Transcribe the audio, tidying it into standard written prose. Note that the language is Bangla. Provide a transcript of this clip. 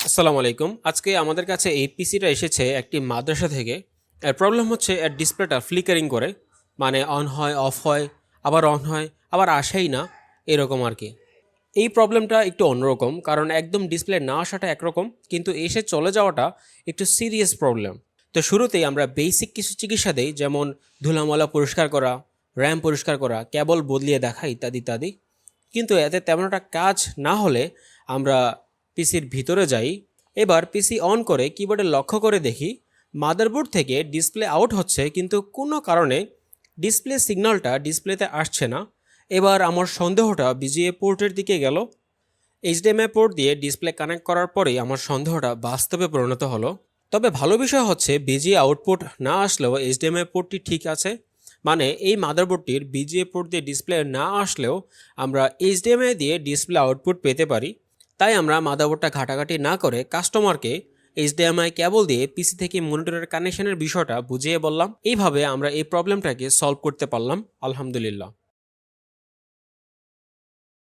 আসসালামু আলাইকুম। আজকে আমাদের কাছে এই পিসিটা এসেছে একটি মাদ্রাসা থেকে। এর প্রবলেম হচ্ছে এর ডিসপ্লেটা ফ্লিকারিং করে। মানে অন হয়, অফ হয়, আবার অন হয়, আবার আসেই না, এরকম আর কি। এই প্রবলেমটা একটু অন্যরকম, কারণ একদম ডিসপ্লে না আসাটা একরকম, কিন্তু এসে চলে যাওয়াটা একটু সিরিয়াস প্রবলেম। তো শুরুতেই আমরা বেসিক কিছু চিকিৎসা দেই, যেমন ধুলামলা পরিষ্কার করা, র্যাম পরিষ্কার করা, কেবল বদলিয়ে দেখা ইত্যাদি ইত্যাদি। কিন্তু এতে তেমন একটা কাজ না হলে আমরা পিসির ভিতরে যাই। এবার পিসি অন করে কিবোর্ডে লক্ষ্য করে দেখি মাদারবোর্ড থেকে ডিসপ্লে আউট হচ্ছে, কিন্তু কোনো কারণে ডিসপ্লে সিগন্যালটা ডিসপ্লেতে আসছে না। এবার আমার সন্দেহটা বিজিএ পোর্টের দিকে গেল। এইচডিএমআই পোর্ট দিয়ে ডিসপ্লে কানেক্ট করার পরেই আমার সন্দেহটা বাস্তবে পরিণত হলো। তবে ভালো বিষয় হচ্ছে বিজিএ আউটপুট না আসলেও এইচডিএমআই পোর্টটি ঠিক আছে। মানে এই মাদারবোর্ডটির বিজিএ পোর্ট দিয়ে ডিসপ্লে না আসলেও আমরা এইচডিএমআই দিয়ে ডিসপ্লে আউটপুট পেতে পারি। তাই আমরা মাদারবোর্ডটা ঘাটাঘাটি না করে কাস্টমারকে এইচডিএমআই কেবল দিয়ে পিসি থেকে মনিটরের কানেকশনের বিষয়টা বুঝিয়ে বললাম। এইভাবে আমরা এই প্রবলেমটাকে সলভ করতে পারলাম, আলহামদুলিল্লাহ।